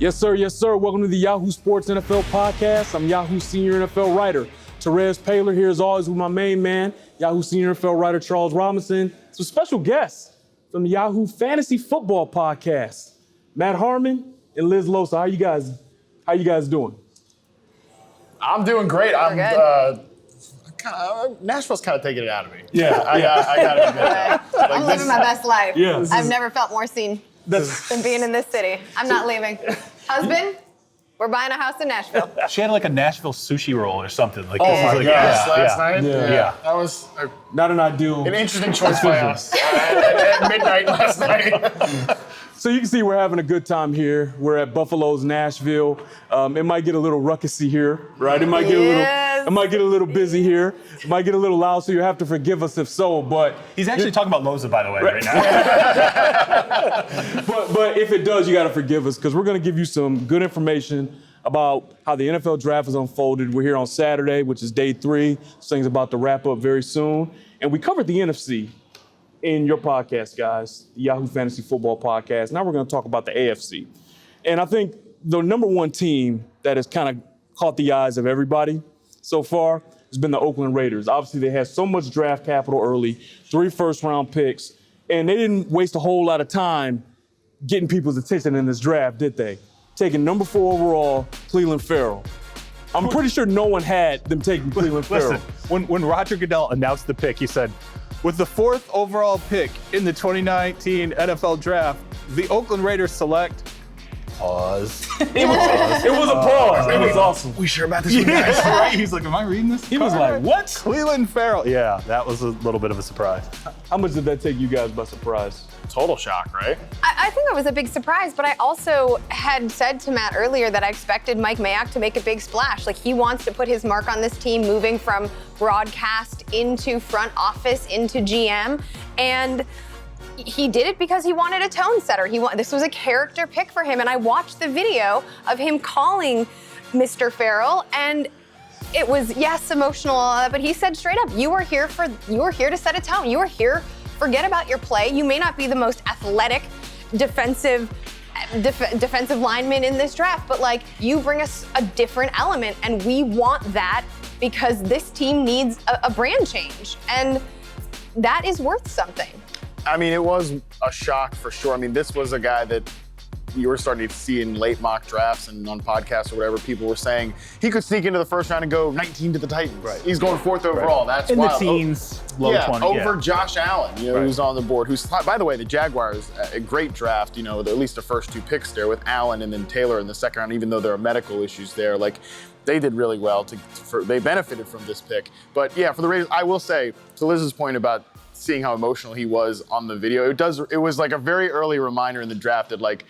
Yes, sir. Yes, sir. Welcome to the Yahoo Sports NFL Podcast. I'm Yahoo Senior NFL Writer Terez Paylor here as always with my main man, Yahoo Senior NFL Writer Charles Robinson. Some special guests from the Yahoo Fantasy Football Podcast, Matt Harmon and Liz Loza. How you guys doing? I'm doing great. Nashville's kind of taking it out of me. Yeah, I gotta admit that. I'm living my best life. Yeah. I've never felt more seen than being in this city. I'm not leaving. Husband, we're buying a house in Nashville. She had like a Nashville sushi roll or something. Like, Oh my gosh, last night? Yeah. That was Not an ideal. an interesting choice by us at midnight last night. So you can see we're having a good time here. We're at Buffalo's Nashville. It might get a little ruckusy here, right? It might get a little busy here. It might get a little loud, so you have to forgive us if so. But he's actually talking about Loza, by the way, right now. but if it does, you got to forgive us because we're going to give you some good information about how the NFL draft has unfolded. We're here on Saturday, which is day 3. This thing's about to wrap up very soon, and we covered the NFC in your podcast, guys, the Yahoo Fantasy Football Podcast. Now we're going to talk about the AFC. And I think the number one team that has kind of caught the eyes of everybody so far has been the Oakland Raiders. Obviously, they had so much draft capital early, 3 first-round picks, and they didn't waste a whole lot of time getting people's attention in this draft, did they? Taking number 4 overall, Cleveland Farrell. I'm pretty sure no one had them taking Cleveland Farrell. Listen, when Roger Goodell announced the pick, he said, with the 4th overall pick in the 2019 NFL Draft, the Oakland Raiders select. Pause. It was a pause. It was awesome. We sure about this one, guys? Right? He's like, am I reading this? He was like, what? Cleveland Farrell. Yeah, that was a little bit of a surprise. How much did that take you guys by surprise? Total shock, right? I think it was a big surprise, but I also had said to Matt earlier that I expected Mike Mayock to make a big splash. Like, he wants to put his mark on this team, moving from broadcast into front office into GM, and he did it because he wanted a tone setter. This was a character pick for him, and I watched the video of him calling Mr. Farrell, and it was, yes, emotional, but he said straight up, you are here to set a tone. You are here. Forget about your play. You may not be the most athletic defensive lineman in this draft, but like, you bring us a different element, and we want that because this team needs a brand change, and that is worth something. I mean, it was a shock for sure. I mean, this was a guy that you were starting to see in late mock drafts and on podcasts or whatever, people were saying he could sneak into the first round and go 19 to the Titans. Right. He's going 4th overall. That's in wild. the teens, low 20s. Over Josh Allen, who's on the board. Who's, by the way, the Jaguars, a great draft, at least the first 2 picks there with Allen and then Taylor in the second round, even though there are medical issues there. Like, they did really well. They benefited from this pick. But yeah, for the Raiders, I will say, to Liz's point about seeing how emotional he was on the video, it was like a very early reminder in the draft that, like,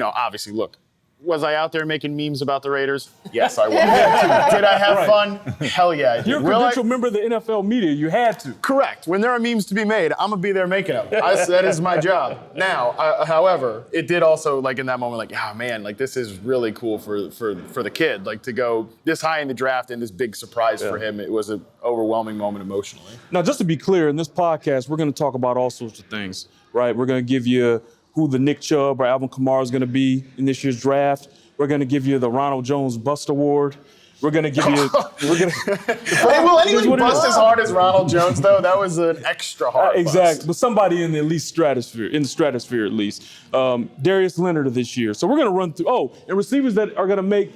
obviously, look, was I out there making memes about the Raiders? Yes, I was. Did I have fun? Hell yeah, I did. You're a credentialed member of the NFL media. You had to. Correct. When there are memes to be made, I'm going to be there making them. That is my job. Now, however, it did also, like, in that moment, like, oh, man, like, this is really cool for the kid. Like, to go this high in the draft and this big surprise for him, it was an overwhelming moment emotionally. Now, just to be clear, in this podcast, we're going to talk about all sorts of things, right? We're going to give you who the Nick Chubb or Alvin Kamara is going to be in this year's draft. We're going to give you the Ronald Jones Bust Award. We're going to give you... Hey, will anyone bust as hard as Ronald Jones, though? That was an extra hard exactly. bust. But somebody in the stratosphere at least. Darius Leonard this year. So we're going to run through... and receivers that are going to make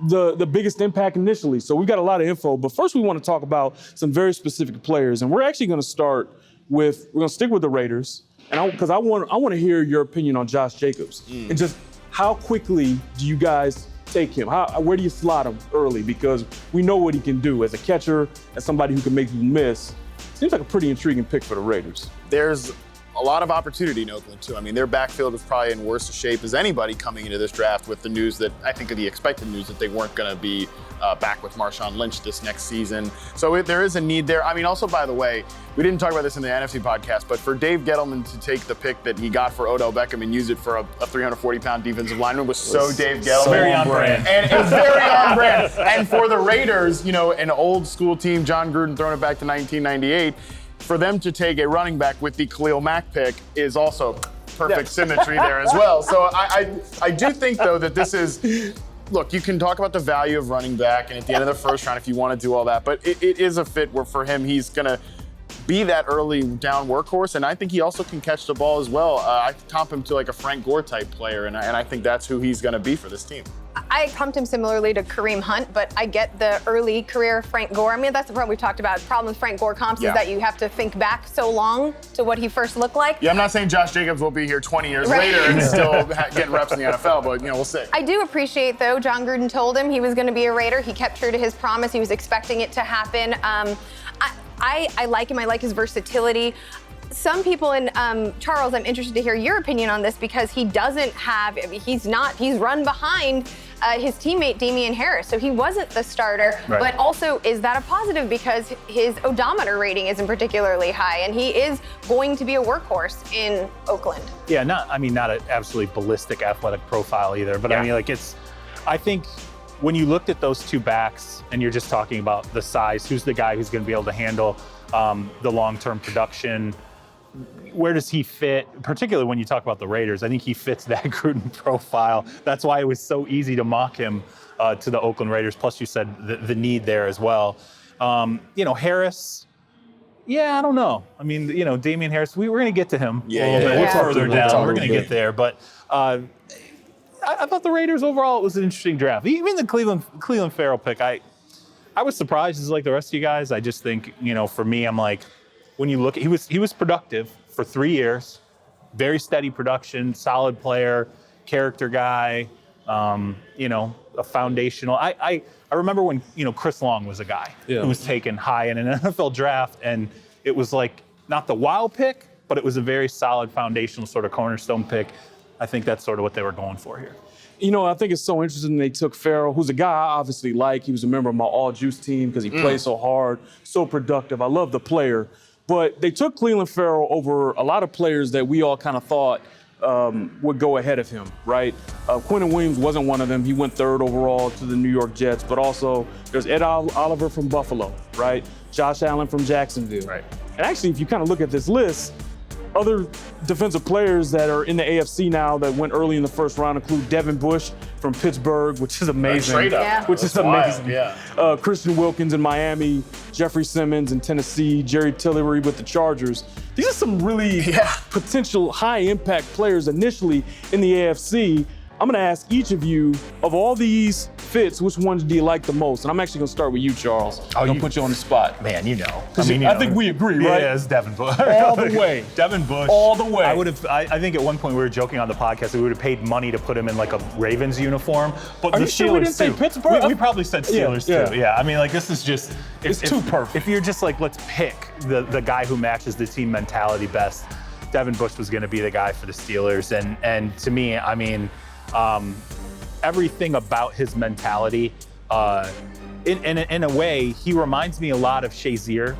the biggest impact initially. So we've got a lot of info. But first we want to talk about some very specific players. And we're actually going to start with... We're going to stick with the Raiders. And because I want to hear your opinion on Josh Jacobs and just how quickly do you guys take him? Where do you slot him early? Because we know what he can do as a catcher, as somebody who can make you miss. Seems like a pretty intriguing pick for the Raiders. There's a lot of opportunity in Oakland, too. I mean, their backfield was probably in worse shape as anybody coming into this draft with the news that, I think, of the expected news that they weren't going to be back with Marshawn Lynch this next season. So there is a need there. I mean, also, by the way, we didn't talk about this in the NFC podcast, but for Dave Gettleman to take the pick that he got for Odell Beckham and use it for a 340-pound defensive lineman was so Dave Gettleman. Very on brand. And it was very on brand. And for the Raiders, an old school team, John Gruden throwing it back to 1998, for them to take a running back with the Khalil Mack pick is also perfect symmetry there as well. So I do think, though, that this is, look, you can talk about the value of running back, and at the end of the first round, if you want to do all that, but it is a fit where for him, he's going to be that early down workhorse, and I think he also can catch the ball as well. I comp him to like a Frank Gore type player, and I think that's who he's going to be for this team. I comped him similarly to Kareem Hunt, but I get the early career Frank Gore. I mean, that's the problem we've talked about. The problem with Frank Gore comps is that you have to think back so long to what he first looked like. Yeah, I'm not saying Josh Jacobs will be here 20 years later and still getting reps in the NFL, but we'll see. I do appreciate, though, John Gruden told him he was going to be a Raider. He kept true to his promise. He was expecting it to happen. I like him. I like his versatility. Some people, and Charles, I'm interested to hear your opinion on this because he's run behind his teammate Damian Harris, so he wasn't the starter. Right. But also, is that a positive because his odometer rating isn't particularly high, and he is going to be a workhorse in Oakland? Yeah, not an absolutely ballistic athletic profile either, but I mean, I think when you looked at those two backs and you're just talking about the size, who's the guy who's going to be able to handle the long-term production? Where does he fit? Particularly when you talk about the Raiders, I think he fits that Gruden profile. That's why it was so easy to mock him to the Oakland Raiders. Plus, you said the need there as well. Harris. Yeah, I don't know. I mean, Damian Harris. We're going to get to him a little bit further down. We're going to get there, but. I thought the Raiders overall, it was an interesting draft. Even the Cleveland Farrell pick, I was surprised as like the rest of you guys. I just think, for me, I'm like, when you look, he was productive for 3 years, very steady production, solid player, character guy, a foundational. I remember when, Chris Long was a guy who was taken high in an NFL draft, and it was like not the wow pick, but it was a very solid foundational sort of cornerstone pick. I think that's sort of what they were going for here. I think it's so interesting they took Farrell, who's a guy I obviously like. He was a member of my all-juice team because he plays so hard, so productive. I love the player. But they took Cleveland Farrell over a lot of players that we all kind of thought would go ahead of him, right? Quentin Williams wasn't one of them. He went third overall to the New York Jets. But also, there's Ed Oliver from Buffalo, right? Josh Allen from Jacksonville. Right. And actually, if you kind of look at this list, other defensive players that are in the AFC now that went early in the first round include Devin Bush from Pittsburgh, which is amazing. Straight up. Yeah. Which is amazing. Wild, Christian Wilkins in Miami, Jeffrey Simmons in Tennessee, Jerry Tillery with the Chargers. These are some really potential high-impact players initially in the AFC. I'm going to ask each of you, of all these fits, which ones do you like the most? And I'm actually going to start with you, Charles. I'm going to put you on the spot. Man, I think we agree, right? Yeah, it's Devin Bush. All the way. Devin Bush. All the way. I think at one point we were joking on the podcast that we would have paid money to put him in like a Ravens uniform. But Are the you sure we Steelers didn't say too. Pittsburgh? We probably said Steelers too. Yeah, I mean, like this is just It's too perfect. If you're just like, let's pick the guy who matches the team mentality best, Devin Bush was going to be the guy for the Steelers. And to me, I mean, everything about his mentality, in a way, he reminds me a lot of Shazier.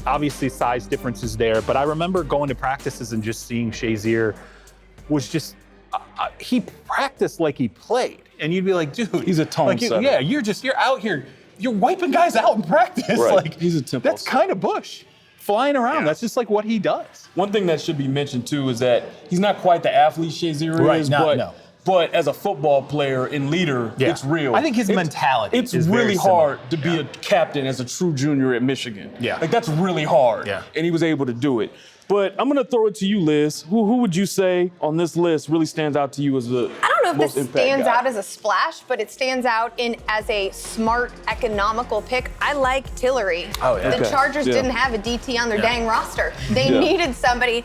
Obviously, size differences there, but I remember going to practices and just seeing Shazier was just, he practiced like he played. And you'd be like, dude. He's a tone setter. Yeah, you're out here, you're wiping guys out in practice. Right. Like, he's a tempo that's setter. kind of Bush. Flying around, Yeah. that's just like what he does. One thing that should be mentioned, too, is that he's not quite the athlete Shazier is, but as a football player and leader, it's real. I think his mentality It's is really very hard similar. to be a captain as a true junior at Michigan. Yeah. Like, that's really hard. Yeah. And he was able to do it. But I'm going to throw it to you, Liz. Who would you say on this list really stands out to you as the I don't know if most this impact stands guy? out as a splash, but it stands out as a smart, economical pick. I like Tillery. Oh, yeah. The Okay. Chargers Yeah. didn't have a DT on their dang roster. They needed somebody.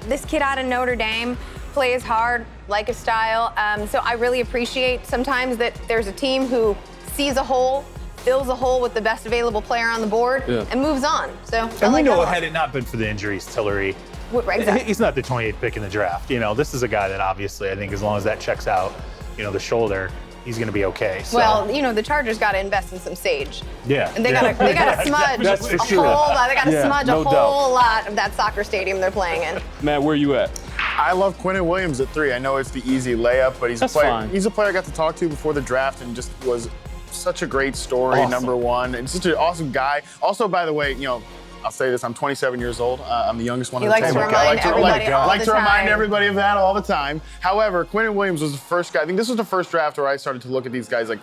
This kid out of Notre Dame plays hard, like his style. So I really appreciate sometimes that there's a team who sees a hole, fills a hole with the best available player on the board, and moves on. So I And like we know, that. had it not been for the injuries, Tillery, Right, exactly. he's not the 28th pick in the draft. This is a guy that obviously I think as long as that checks out, the shoulder, he's going to be okay. So. Well, the Chargers got to invest in some sage. Yeah. And they got to smudge That's a for whole sure. lot. They got to Yeah, smudge no a whole lot of that soccer stadium they're playing in. Matt, where you at? I love Quentin Williams at 3. I know it's the easy layup, but he's That's a player. fine. He's a player I got to talk to before the draft and just was such a great story. Awesome. Number one, and such an awesome guy. Also, by the way, I'll say this, I'm 27 years old. I'm the youngest one He on the likes table. to remind everybody all I like the to remind time. everybody of that all the time. However, Quinnen Williams was the first guy. I think this was the first draft where I started to look at these guys like,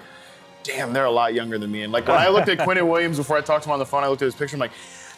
damn, they're a lot younger than me. And like when I looked at Quinnen Williams before I talked to him on the phone, I looked at his picture, I'm like,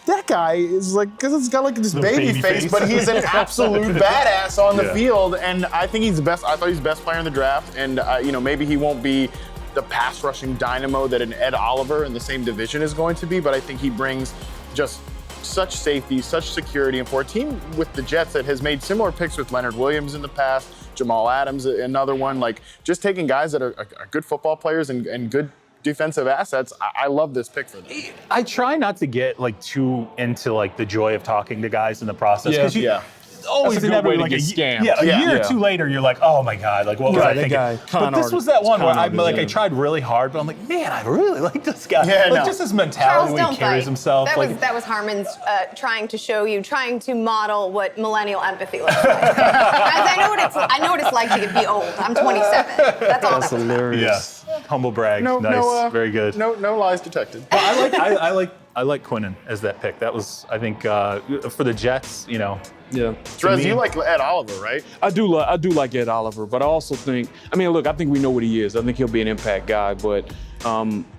that guy is like, because he's got like this baby face, but he's an absolute badass on the field. And I think he's the best. I thought he's the best player in the draft. And, maybe he won't be the pass rushing dynamo that an Ed Oliver in the same division is going to be, but I think he brings just such safety, such security. And for a team with the Jets that has made similar picks with Leonard Williams in the past, Jamal Adams, another one, like just taking guys that are good football players and good defensive assets, I love this pick for them. I try not to get like too into like the joy of talking to guys in the process because always That's a good way to like get scammed. a year or two later, you're like, oh my God, like what was I thinking? But this was that one where I tried really hard, but I'm like, man, I really like this guy. Just his mentality when he carries himself. That was Harmon's trying to model what millennial empathy looks like. Guys, I know what it's like to be old. I'm 27. That's all. That's hilarious. Yeah. Humble brag. Nice. Very good. No lies detected. But I like Quinnen as that pick. That was, I think, for the Jets, Yeah. Terez, you like Ed Oliver, right? I do like Ed Oliver, but I also think, I think we know what he is. I think he'll be an impact guy, but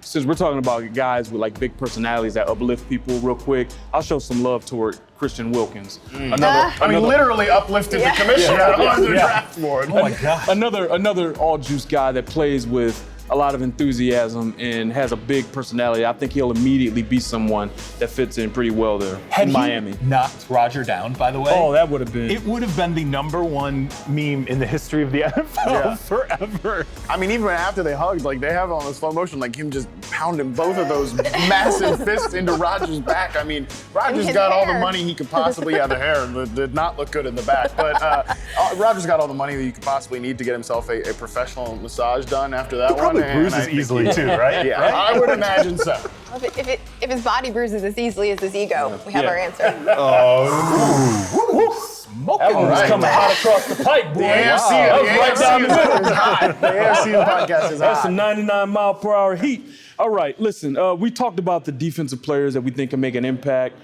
since we're talking about guys with like big personalities that uplift people real quick, I'll show some love toward Christian Wilkins. Literally uplifted the commissioner on the draft board. oh my God. Another all-juice guy that plays with a lot of enthusiasm and has a big personality. I think he'll immediately be someone that fits in pretty well there in Miami. Knocked Roger down, by the way. Oh, that would have been. It would have been the #1 meme in the history of the NFL forever. I mean, even after they hugged, like they have on the slow motion, like him just pounding both of those massive fists into Roger's back. I mean, Roger's got all the money he could possibly have. The hair did not look good in the back, but Roger's got all the money that you could possibly need to get himself a professional massage done after that one. Bruises easily too, right? Yeah, right? I would imagine so. If his body bruises as easily as his ego, we have our answer. Smoking. It's coming hot across the pipe, boy. The AFC, That was right down the middle. is hot. The AFC podcast is That's hot. some 99-mile-per-hour heat. All right, listen, we talked about the defensive players that we think can make an impact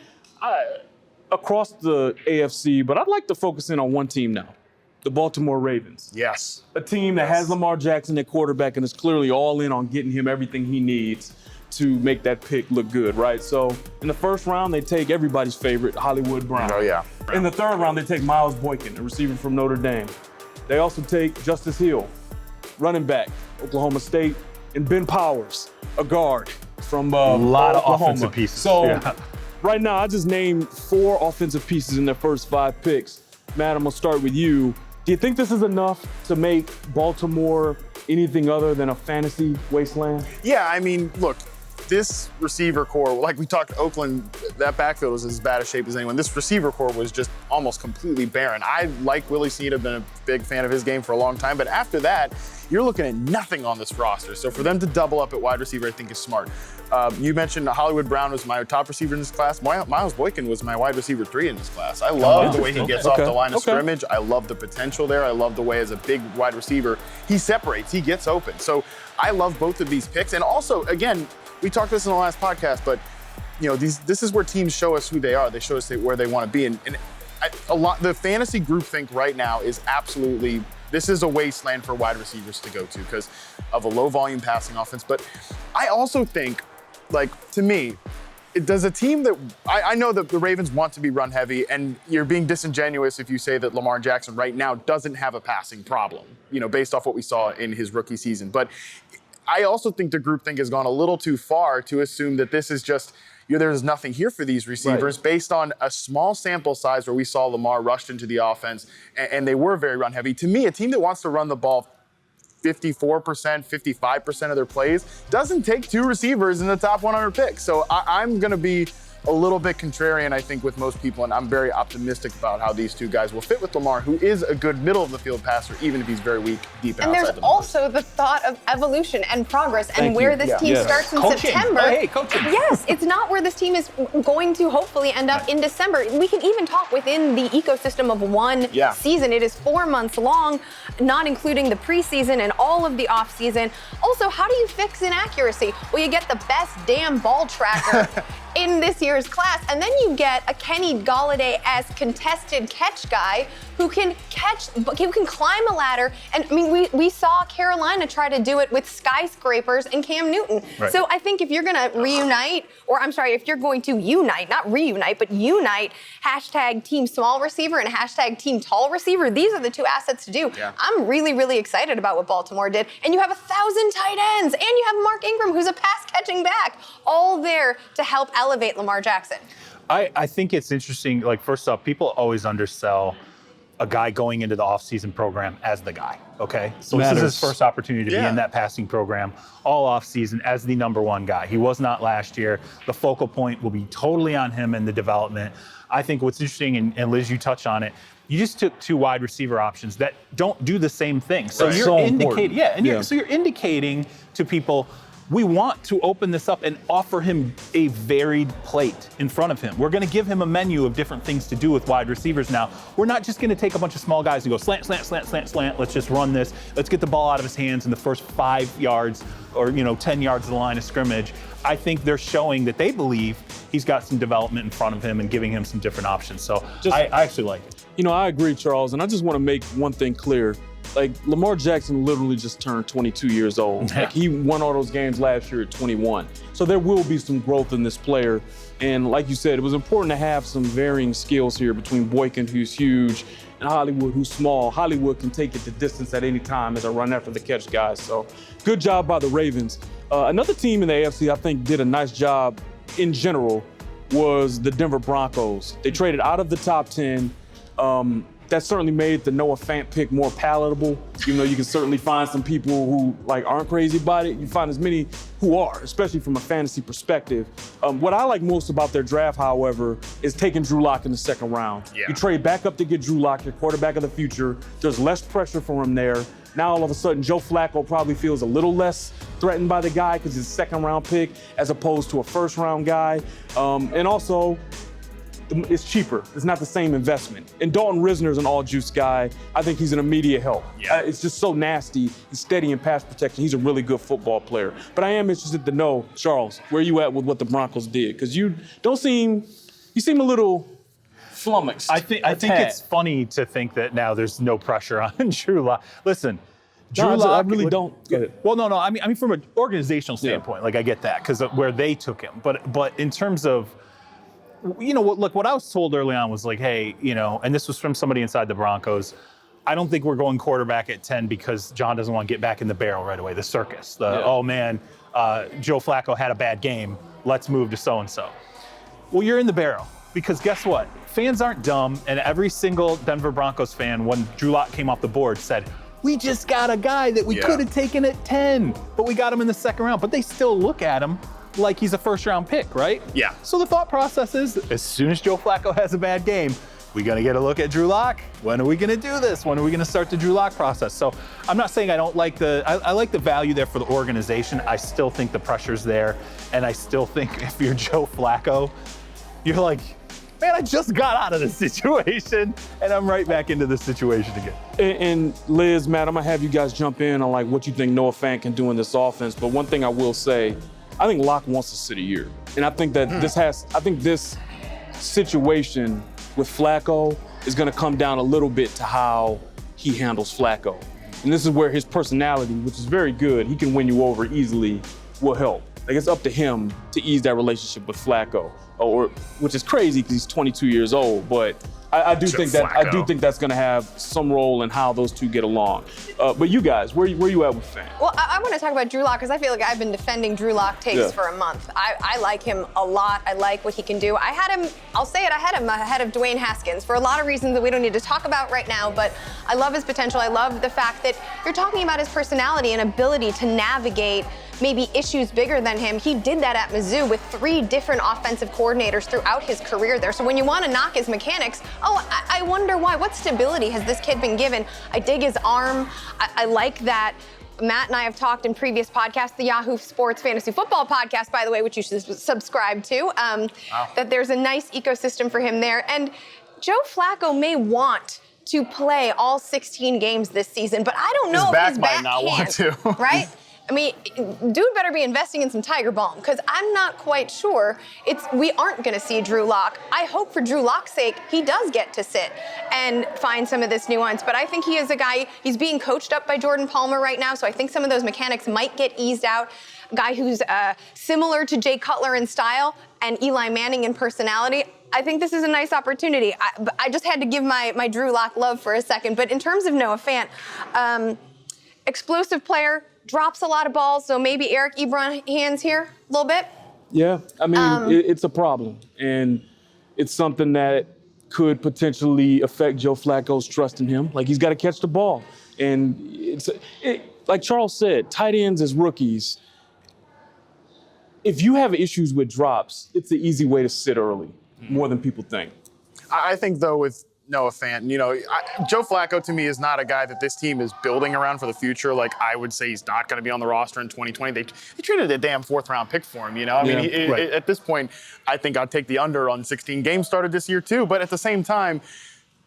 across the AFC, but I'd like to focus in on one team now. The Baltimore Ravens. Yes. A team that has Lamar Jackson at quarterback and is clearly all in on getting him everything he needs to make that pick look good, right? So in the first round, they take everybody's favorite, Hollywood Brown. Oh, yeah. In the third round, they take Miles Boykin, a receiver from Notre Dame. They also take Justice Hill, running back, Oklahoma State, and Ben Powers, a guard from A lot Oklahoma. of offensive pieces. So right now, I just named 4 offensive pieces in their first 5 picks. Matt, I'm gonna start with you. Do you think this is enough to make Baltimore anything other than a fantasy wasteland? Yeah, I mean, look, this receiver core, like we talked, Oakland, that backfield was as bad a shape as anyone. This receiver core was just almost completely barren. I like Willie Snead, I've been a big fan of his game for a long time, but after that, you're looking at nothing on this roster. So for them to double up at wide receiver, I think is smart. You mentioned Hollywood Brown was my top receiver in this class. Miles Boykin was my wide receiver 3 in this class. I love the way he gets off the line of scrimmage. I love the potential there. I love the way as a big wide receiver, he separates, he gets open. So I love both of these picks. And also, again, we talked this in the last podcast, but this is where teams show us who they are. They show us where they want to be. And the fantasy groupthink right now is absolutely, this is a wasteland for wide receivers to go to because of a low volume passing offense. But I also think, to me, does a team that, I know that the Ravens want to be run heavy, and you're being disingenuous if you say that Lamar Jackson right now doesn't have a passing problem, based off what we saw in his rookie season. But I also think the groupthink has gone a little too far to assume that this is just, there's nothing here for these receivers based on a small sample size where we saw Lamar rushed into the offense and they were very run heavy. To me, a team that wants to run the ball 54%, 55% of their plays doesn't take 2 receivers in the top 100 picks. So I'm going to be a little bit contrarian, I think, with most people, and I'm very optimistic about how these 2 guys will fit with Lamar, who is a good middle-of-the-field passer, even if he's very weak deep outside the numbers. And there's also the thought of evolution and progress and where this team starts in September. Coaching. Yes, it's not where this team is going to hopefully end up in December. We can even talk within the ecosystem of one season. It is 4 months long, not including the preseason and all of the offseason. Also, how do you fix inaccuracy? Well, you get the best damn ball tracker in this year's class. And then you get a Kenny Golladay-esque contested catch guy who can climb a ladder. And I mean, we saw Carolina try to do it with skyscrapers and Cam Newton. Right. So I think if you're going to if you're going to unite, not reunite, but unite hashtag team small receiver and hashtag team tall receiver, these are the two assets to do. Yeah. I'm really, really excited about what Baltimore did. And you have 1,000 tight ends, and you have Mark Ingram, who's a pass catching back, all there to help elevate Lamar Jackson. I think it's interesting. Like, first off, people always undersell a guy going into the offseason program as the guy, okay? So this is his first opportunity to be in that passing program all offseason as the number one guy. He was not last year. The focal point will be totally on him in the development. I think what's interesting, and Liz, you touch on it, you just took two wide receiver options that don't do the same thing. So Right. you're So indicating, important. so you're indicating to people, we want to open this up and offer him a varied plate in front of him. We're going to give him a menu of different things to do with wide receivers now. We're not just going to take a bunch of small guys and go slant, slant, slant, slant, slant. Let's just run this. Let's get the ball out of his hands in the first 5 yards or 10 yards of the line of scrimmage. I think they're showing that they believe he's got some development in front of him and giving him some different options. So I actually like it. I agree, Charles, and I just want to make one thing clear. Like, Lamar Jackson literally just turned 22 years old. Like, he won all those games last year at 21. So there will be some growth in this player. And like you said, it was important to have some varying skills here between Boykin, who's huge, and Hollywood, who's small. Hollywood can take it the distance at any time as a run after the catch guy. So good job by the Ravens. Another team in the AFC I think did a nice job in general was the Denver Broncos. They traded out of the top 10. That certainly made the Noah Fant pick more palatable. You can certainly find some people who aren't crazy about it. You find as many who are, especially from a fantasy perspective. What I like most about their draft, however, is taking Drew Lock in the second round. Yeah. You trade back up to get Drew Lock, your quarterback of the future. There's less pressure for him there. Now all of a sudden, Joe Flacco probably feels a little less threatened by the guy because he's a second-round pick as opposed to a first-round guy. And also, it's cheaper. It's not the same investment. And Dalton Risner's an all-juice guy. I think he's an immediate help. Yeah. It's just so nasty. He's steady in pass protection. He's a really good football player. But I am interested to know, Charles, where you at with what the Broncos did? Because you seem a little flummoxed. I think it's funny to think that now there's no pressure on Drew Lock. Listen, Drew Lock, I really don't. Go ahead. Well, no. I mean, from an organizational standpoint, I get that because of where they took him. But in terms of, what I was told early on was hey, and this was from somebody inside the Broncos. I don't think we're going quarterback at 10 because John doesn't want to get back in the barrel right away. The circus. Oh man, Joe Flacco had a bad game. Let's move to so and so. Well, you're in the barrel because guess what? Fans aren't dumb, and every single Denver Broncos fan, when Drew Lock came off the board, said, we just got a guy that we could have taken at 10, but we got him in the second round. But they still look at him like he's a first-round pick, right? Yeah. So the thought process is, as soon as Joe Flacco has a bad game, we got to get a look at Drew Lock. When are we going to do this? When are we going to start the Drew Lock process? So I'm not saying I don't like I like the value there for the organization. I still think the pressure's there. And I still think if you're Joe Flacco, you're like, man, I just got out of this situation, and I'm right back into this situation again. And Liz, Matt, I'm going to have you guys jump in on what you think Noah Fant can do in this offense. But one thing I will say, I think Locke wants to sit a year. And I think that this situation with Flacco is going to come down a little bit to how he handles Flacco. And this is where his personality, which is very good, he can win you over easily, will help. It's up to him to ease that relationship with Flacco, which is crazy because he's 22 years old. But I do think that's going to have some role in how those two get along. But you guys, where you at with Fant? Well, I want to talk about Drew Lock because I feel like I've been defending Drew Lock takes for a month. I like him a lot. I like what he can do. I had him ahead of Dwayne Haskins for a lot of reasons that we don't need to talk about right now, but I love his potential. I love the fact that you're talking about his personality and ability to navigate maybe issues bigger than him. He did that at Mizzou with 3 different offensive coordinators throughout his career there. So when you want to knock his mechanics, I wonder why. What stability has this kid been given? I dig his arm. I like that. Matt and I have talked in previous podcasts, the Yahoo Sports Fantasy Football Podcast, by the way, which you should subscribe to, that there's a nice ecosystem for him there. And Joe Flacco may want to play all 16 games this season, but I don't know if his back might not can, want to. right? I mean, dude better be investing in some Tiger Balm, because I'm not quite sure we aren't going to see Drew Lock. I hope for Drew Lock's sake he does get to sit and find some of this nuance, but I think he is a guy, he's being coached up by Jordan Palmer right now, so I think some of those mechanics might get eased out. A guy who's similar to Jay Cutler in style and Eli Manning in personality. I think this is a nice opportunity. I just had to give my Drew Lock love for a second, but in terms of Noah Fant, explosive player, drops a lot of balls, so maybe Eric Ebron hands here a little bit. Yeah, I mean, it's a problem, and it's something that could potentially affect Joe Flacco's trust in him. Like, he's got to catch the ball. And like Charles said, tight ends as rookies, if you have issues with drops, it's an easy way to sit early, more than people think. I think, though, with Noah Fant, Joe Flacco, to me, is not a guy that this team is building around for the future. Like, I would say he's not going to be on the roster in 2020. They traded a damn fourth-round pick for him, I mean, right. At this point, I think I'd take the under on 16 games started this year, too. But at the same time,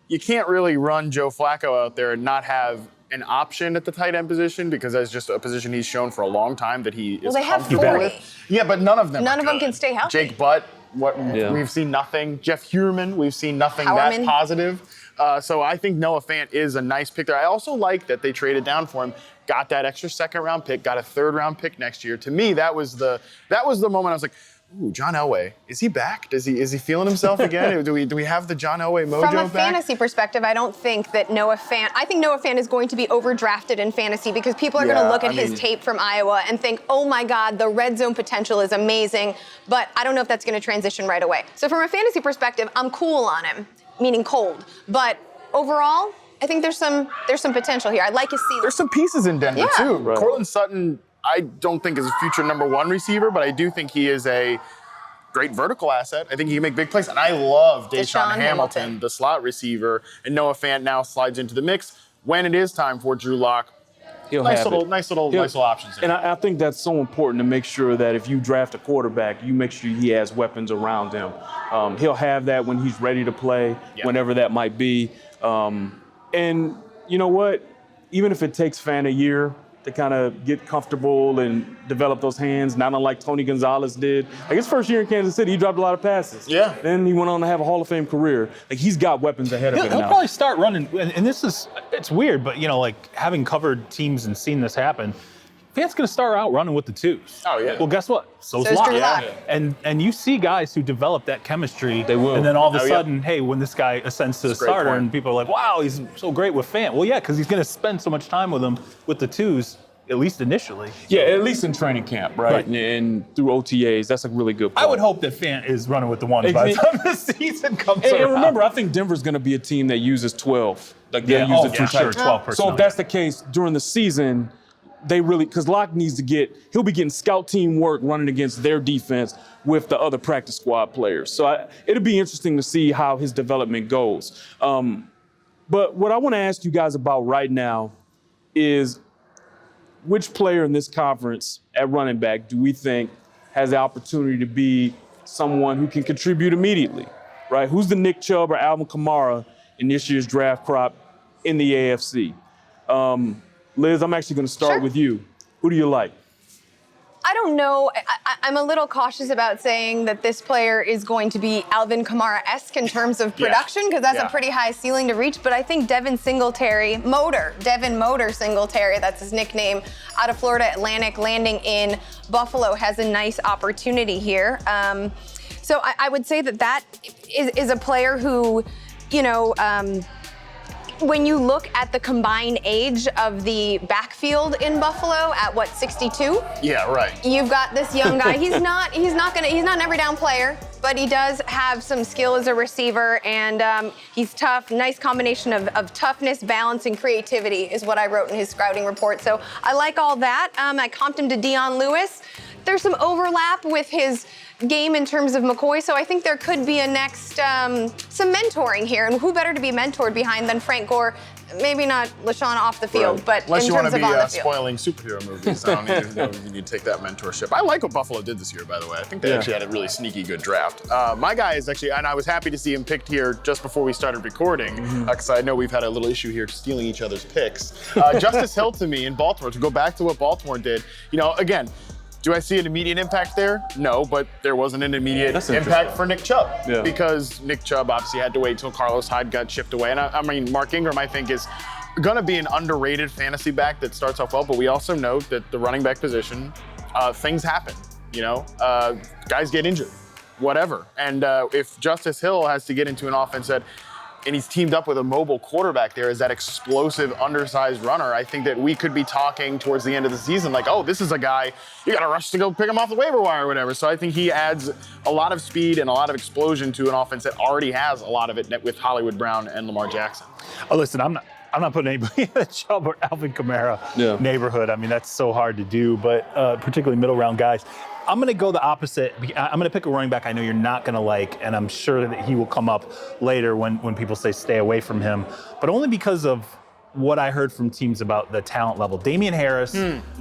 you can't really run Joe Flacco out there and not have an option at the tight end position, because that's just a position he's shown for a long time that he is comfortable with. Yeah, but none of them can stay healthy. Jake Butt, we've seen nothing. Jeff Heuerman, we've seen nothing that positive. So I think Noah Fant is a nice pick there. I also like that they traded down for him, got that extra second-round pick, got a third-round pick next year. To me, that was the moment I was like, ooh, John Elway, is he back? Is he feeling himself again? do we have the John Elway mojo back? From a fantasy perspective, I don't think that I think Noah Fant is going to be overdrafted in fantasy, because people are going to look at his tape from Iowa and think, oh my God, the red zone potential is amazing, but I don't know if that's going to transition right away. So from a fantasy perspective, I'm cool on him, meaning cold. But overall, I think there's some potential here. I like his ceiling. There's some pieces in Denver too. Right. Cortland Sutton, I don't think is a future #1 receiver, but I do think he is a great vertical asset. I think he can make big plays. And I love Deshaun Hamilton, the slot receiver. And Noah Fant now slides into the mix when it is time for Drew Lock. Nice little options. And I think that's so important, to make sure that if you draft a quarterback, you make sure he has weapons around him. He'll have that when he's ready to play, whenever that might be. And you know what? Even if it takes Fant a year to kind of get comfortable and develop those hands, not unlike Tony Gonzalez did. Like, his first year in Kansas City, he dropped a lot of passes. Yeah. Then he went on to have a Hall of Fame career. Like, he's got weapons ahead of him now. He'll probably start running, and it's weird, but like, having covered teams and seen this happen, Fant's going to start out running with the twos. Oh, yeah. Well, guess what? So's Drew Lock. Lock. And you see guys who develop that chemistry. They will. And then all of a sudden, hey, when this guy ascends to the That's a great starter, point. and people are like, wow, he's so great with Fant. Well, yeah, because he's going to spend so much time with them with the twos, at least initially. Yeah, at least in training camp, right? And through OTAs, that's a really good point. I would hope that Fant is running with the ones by the time the season comes around. And remember, I think Denver's going to be a team that uses 12. Like, they'll use the two sure, types. 12 personnel. So if that's the case, during the season, because Locke he'll be getting scout team work running against their defense with the other practice squad players. So it'll be interesting to see how his development goes. But what I want to ask you guys about right now is, which player in this conference at running back do we think has the opportunity to be someone who can contribute immediately, right? Who's the Nick Chubb or Alvin Kamara in this year's draft crop in the AFC? Liz, I'm actually going to start with you. Who do you like? I don't know. I'm a little cautious about saying that this player is going to be Alvin Kamara-esque in terms of production, because that's a pretty high ceiling to reach. But I think Devin Motor Singletary, that's his nickname, out of Florida Atlantic, landing in Buffalo, has a nice opportunity here. So I would say that is a player who, when you look at the combined age of the backfield in Buffalo at 62? Yeah, right. You've got this young guy. He's not an every down player, but he does have some skill as a receiver, and he's tough. Nice combination of toughness, balance, and creativity is what I wrote in his scouting report. So I like all that. I comped him to Dion Lewis. there's some overlap with his game in terms of McCoy, so I think there could be a next, some mentoring here. And who better to be mentored behind than Frank Gore? Maybe not LaShawn off the field, but unless in you terms want of to on be the field. spoiling superhero movies, I don't even know if you need to take that mentorship. I like what Buffalo did this year, by the way. I think they actually had a really sneaky good draft. My guy is actually, and I was happy to see him picked here just before we started recording, because I know we've had a little issue here stealing each other's picks. Justice Hill to me in Baltimore, to go back to what Baltimore did, again, do I see an immediate impact there? No, but there wasn't an immediate impact for Nick Chubb because Nick Chubb obviously had to wait till Carlos Hyde got shipped away. And I mean, Mark Ingram, I think, is going to be an underrated fantasy back that starts off well, but we also note that the running back position, things happen, guys get injured, whatever. And if Justice Hill has to get into an offense and he's teamed up with a mobile quarterback there as that explosive, undersized runner, I think that we could be talking towards the end of the season like, oh, this is a guy, you got to rush to go pick him off the waiver wire or whatever. So I think he adds a lot of speed and a lot of explosion to an offense that already has a lot of it with Hollywood Brown and Lamar Jackson. Oh, listen, I'm not putting anybody in the Chubb or Alvin Kamara neighborhood. I mean, that's so hard to do, but particularly middle round guys. I'm going to go the opposite. I'm going to pick a running back I know you're not going to like, and I'm sure that he will come up later when people say stay away from him, but only because of what I heard from teams about the talent level. Damian Harris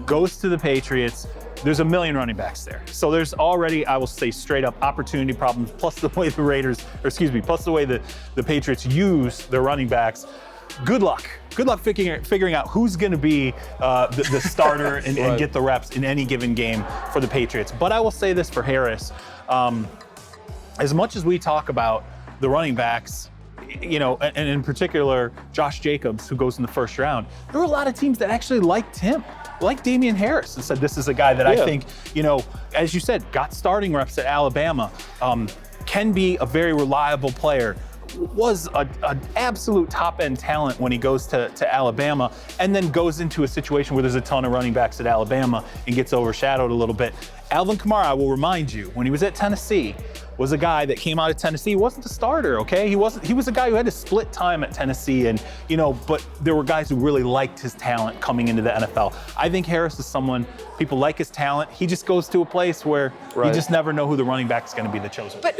goes to the Patriots. There's a million running backs there. So there's already, I will say straight up, opportunity problems, plus the way plus the way the Patriots use their running backs. Good luck. Good luck figuring out who's going to be the starter and get the reps in any given game for the Patriots. But I will say this for Harris. As much as we talk about the running backs, and in particular, Josh Jacobs, who goes in the first round, there were a lot of teams that actually liked him, like Damian Harris, and said this is a guy that I think, as you said, got starting reps at Alabama, can be a very reliable player, was an absolute top-end talent when he goes to Alabama, and then goes into a situation where there's a ton of running backs at Alabama and gets overshadowed a little bit. Alvin Kamara, I will remind you, when he was at Tennessee, was a guy that came out of Tennessee. He wasn't the starter, okay? He was a guy who had to split time at Tennessee, and but there were guys who really liked his talent coming into the NFL. I think Harris is someone, people like his talent. He just goes to a place where you just never know who the running back is going to be the chosen. But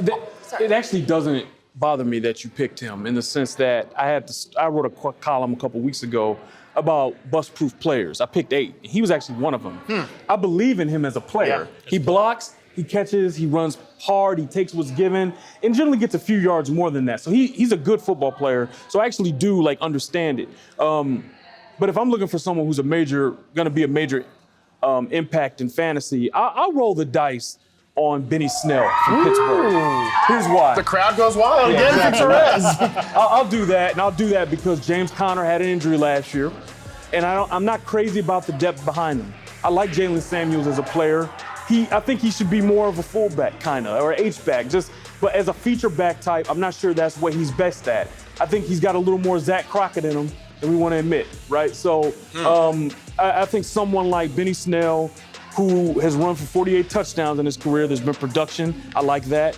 it actually doesn't bother me that you picked him, in the sense that I wrote a column a couple weeks ago about bust-proof players. I picked 8. He was actually one of them. I believe in him as a player. He blocks, he catches, he runs hard, he takes what's given, and generally gets a few yards more than that. So he's a good football player. So I actually do understand it. But if I'm looking for someone who's going to be a major impact in fantasy, I'll roll the dice on Benny Snell from Pittsburgh. Here's why. The crowd goes wild again for Terez. I'll do that, and I'll do that because James Conner had an injury last year, and I'm not crazy about the depth behind him. I like Jalen Samuels as a player. I think he should be more of a fullback, kind of, or H-back, but as a feature back type, I'm not sure that's what he's best at. I think he's got a little more Zach Crockett in him than we want to admit, right? So I think someone like Benny Snell, who has run for 48 touchdowns in his career. There's been production. I like that.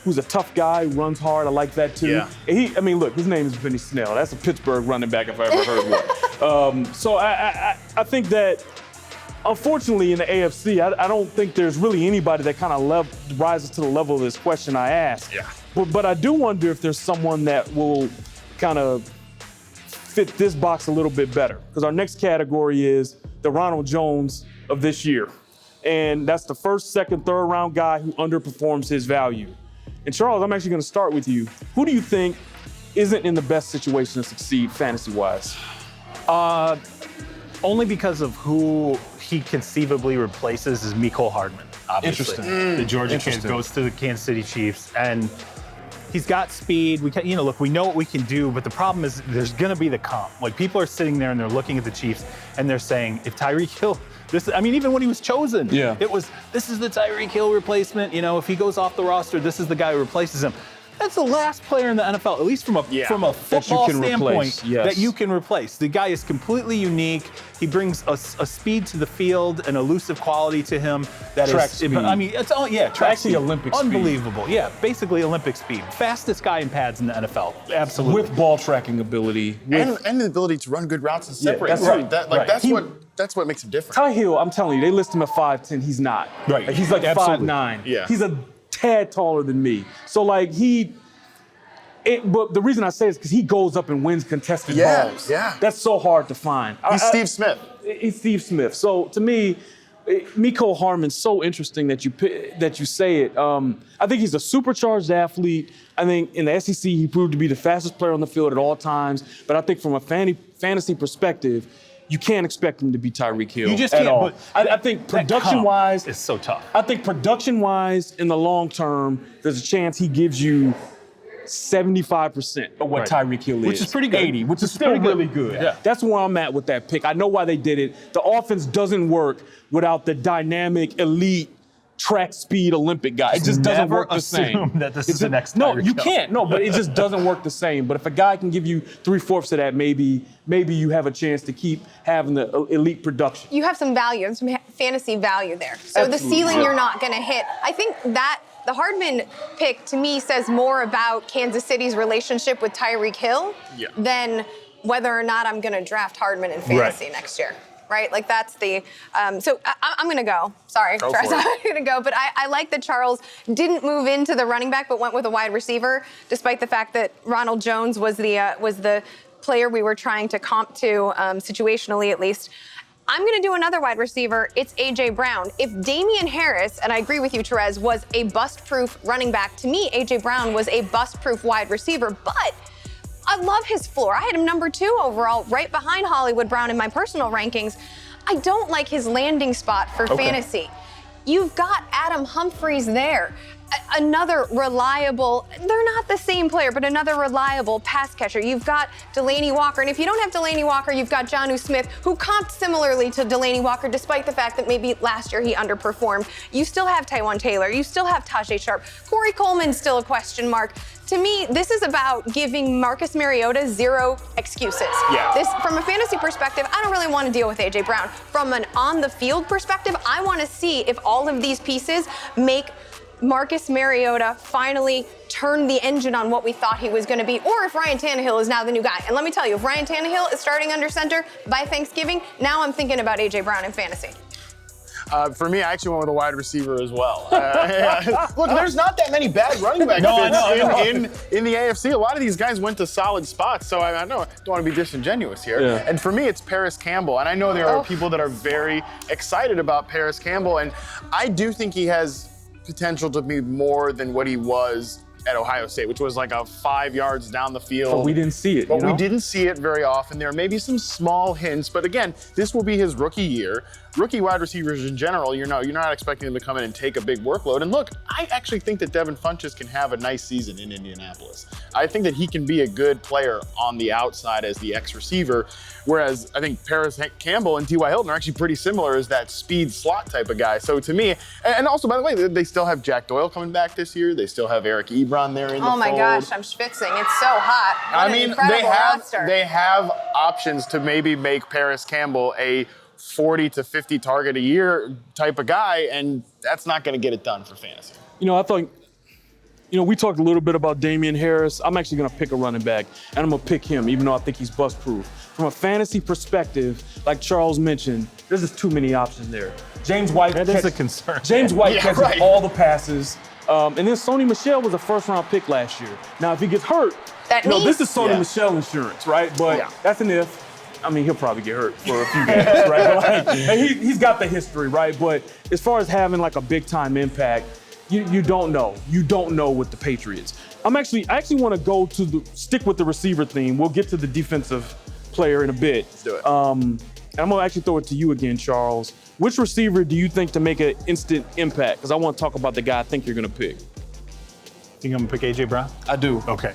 Who's a tough guy, who runs hard. I like that too. Yeah. And look, his name is Benny Snell. That's a Pittsburgh running back if I ever heard one. So I think that, unfortunately, in the AFC, I don't think there's really anybody that kind of rises to the level of this question I asked. Yeah. But I do wonder if there's someone that will kind of fit this box a little bit better. Because our next category is the Ronald Jones of this year. And that's the first, second, third round guy who underperforms his value. And Charles, I'm actually going to start with you. Who do you think isn't in the best situation to succeed fantasy-wise? Only because of who he conceivably replaces is Mecole Hardman, obviously. Interesting. The Georgia kid goes to the Kansas City Chiefs, and he's got speed. We know what we can do, but the problem is there's going to be the comp. People are sitting there and they're looking at the Chiefs and they're saying, if Tyreek Hill, even when he was chosen, this is the Tyreek Hill replacement. If he goes off the roster, this is the guy who replaces him. That's the last player in the NFL, at least from a football standpoint, that you can replace. The guy is completely unique. He brings a speed to the field, an elusive quality to him that track is. Speed. I mean, it's all track actually speed. Olympic Unbelievable. speed. Yeah, basically Olympic speed. Fastest guy in pads in the NFL. Absolutely. With ball tracking ability. And the ability to run good routes and separate. that's right. right. That's what makes him different. Ty Hill, I'm telling you, they list him at 5'10". He's not. Right. Like, he's like Absolutely. 5'9". Yeah. He's a tad taller than me. So like but the reason I say is because he goes up and wins contested balls. Yeah. That's so hard to find. He's Steve Smith. He's Steve Smith. So to me, Mecole Hardman's so interesting that you say it. I think he's a supercharged athlete. I think in the SEC he proved to be the fastest player on the field at all times. But I think from a fantasy perspective, you can't expect him to be Tyreek Hill. You just at can't. all. But I think production-wise, it's so tough. I think production-wise, in the long term, there's a chance he gives you 75% of what Tyreek Hill is. Which is pretty good. 80, which is still really good. Yeah. That's where I'm at with that pick. I know why they did it. The offense doesn't work without the dynamic, elite, track speed Olympic guy. It just doesn't work the same. Assume that this is the next No, Tyreek you Hill. can't. No, but it just doesn't work the same. But if a guy can give you 3/4 of that, maybe you have a chance to keep having the elite production. You have some value, some fantasy value there. So the ceiling you're not going to hit. I think that the Hardman pick, to me, says more about Kansas City's relationship with Tyreek Hill than whether or not I'm going to draft Hardman in fantasy next year. Right? Like that's the, so I'm going to go. Sorry, Terez, I'm going to go. But I like that Charles didn't move into the running back, but went with a wide receiver, despite the fact that Ronald Jones was the player we were trying to comp to, situationally at least. I'm going to do another wide receiver. It's A.J. Brown. If Damian Harris, and I agree with you, Terez, was a bust-proof running back, to me, A.J. Brown was a bust-proof wide receiver. But I love his floor. I had him number 2 overall, right behind Hollywood Brown in my personal rankings. I don't like his landing spot for fantasy. You've got Adam Humphries there. Another reliable, they're not the same player, but another reliable pass catcher. You've got Delaney Walker. And if you don't have Delaney Walker, you've got Jonnu Smith, who comped similarly to Delaney Walker, despite the fact that maybe last year he underperformed. You still have Tywan Taylor. You still have Tajay Sharp. Corey Coleman's still a question mark. To me, this is about giving Marcus Mariota 0 excuses. This, from a fantasy perspective, I don't really want to deal with A.J. Brown. From an on-the-field perspective, I want to see if all of these pieces make Marcus Mariota finally turn the engine on what we thought he was going to be, or if Ryan Tannehill is now the new guy. And let me tell you, if Ryan Tannehill is starting under center by Thanksgiving, now I'm thinking about A.J. Brown in fantasy. For me, I actually went with a wide receiver as well. Look, there's not that many bad running back fits in the AFC. A lot of these guys went to solid spots, so I don't want to be disingenuous here. Yeah. And for me, it's Paris Campbell. And I know there are people that are very excited about Paris Campbell, and I do think he has potential to be more than what he was at Ohio State, which was like a 5 yards down the field. But we didn't see it. But we didn't see it very often. There may be some small hints, but again, this will be his rookie year. Rookie wide receivers in general, you're not expecting them to come in and take a big workload. And look, I actually think that Devin Funchess can have a nice season in Indianapolis. I think that he can be a good player on the outside as the X-receiver, whereas I think Paris Campbell and T.Y. Hilton are actually pretty similar as that speed slot type of guy. So to me, and also, by the way, they still have Jack Doyle coming back this year. They still have Eric Ebron there in the fold. Oh my gosh, I'm schwitzing. It's so hot. What an incredible roster. They have options to maybe make Paris Campbell a 40 to 50 target a year type of guy, and that's not going to get it done for fantasy. I thought, we talked a little bit about Damian Harris. I'm actually going to pick a running back, and I'm going to pick him, even though I think he's bust-proof. From a fantasy perspective, like Charles mentioned, there's just too many options there. James White is a concern. James White catches all the passes. And then Sony Michel was a first-round pick last year. Now, if he gets hurt, this is Sony Michel insurance, right? But that's an if. I mean, he'll probably get hurt for a few games, right? But he's got the history, right? But as far as having like a big-time impact, you don't know. You don't know with the Patriots. I actually want to stick with the receiver theme. We'll get to the defensive player in a bit. Let's do it. And I'm going to actually throw it to you again, Charles. Which receiver do you think to make an instant impact? Because I want to talk about the guy I think you're going to pick. Think I'm going to pick A.J. Brown? I do. Okay.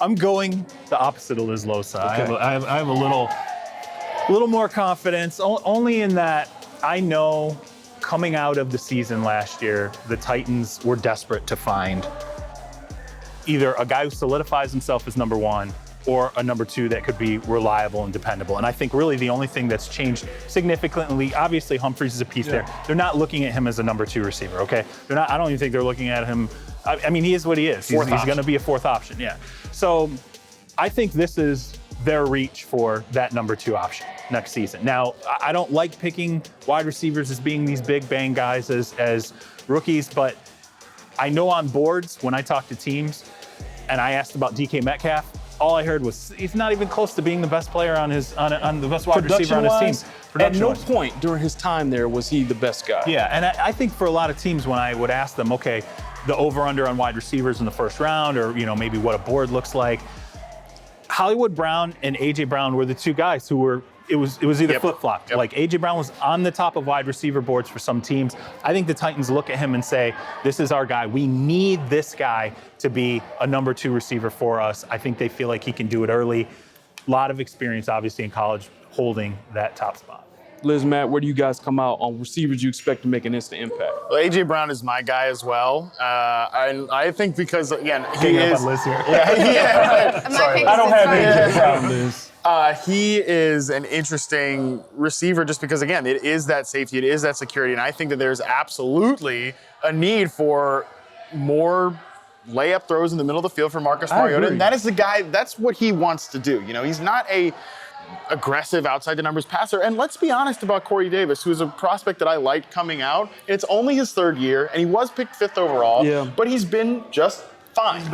I'm going the opposite of Liz Loza. Okay. I have a little more confidence, only in that I know coming out of the season last year, the Titans were desperate to find either a guy who solidifies himself as number one or a number two that could be reliable and dependable. And I think really the only thing that's changed significantly, obviously Humphries is a piece there. They're not looking at him as a number two receiver, okay? I don't even think they're looking at him. I mean, he is what he is. He's going to be a fourth option, yeah. So I think this is their reach for that number two option next season. Now, I don't like picking wide receivers as being these big bang guys as rookies, but I know on boards when I talk to teams and I asked about DK Metcalf, all I heard was he's not even close to being the best player on the best wide receiver on his team. At no point during his time there was he the best guy. Yeah, and I think for a lot of teams when I would ask them, okay, the over-under on wide receivers in the first round, or maybe what a board looks like, Hollywood Brown and A.J. Brown were the two guys who were, it was either flip-flop. Yep. Like A.J. Brown was on the top of wide receiver boards for some teams. I think the Titans look at him and say, this is our guy. We need this guy to be a number two receiver for us. I think they feel like he can do it early. A lot of experience, obviously, in college holding that top spot. Liz, Matt, where do you guys come out on receivers you expect to make an instant impact? Well, A.J. Brown is my guy as well. I think because, again, he is... on Liz here. Yeah. Sorry. I don't have A.J. Brown, Liz. He is an interesting receiver just because, again, it is that safety, it is that security, and I think that there's absolutely a need for more layup throws in the middle of the field for Marcus Mariota. And that is the guy, that's what he wants to do. He's not a aggressive outside the numbers passer. And let's be honest about Corey Davis, who is a prospect that I liked coming out. It's only his third year, and he was picked 5th overall, but he's been just fine. He's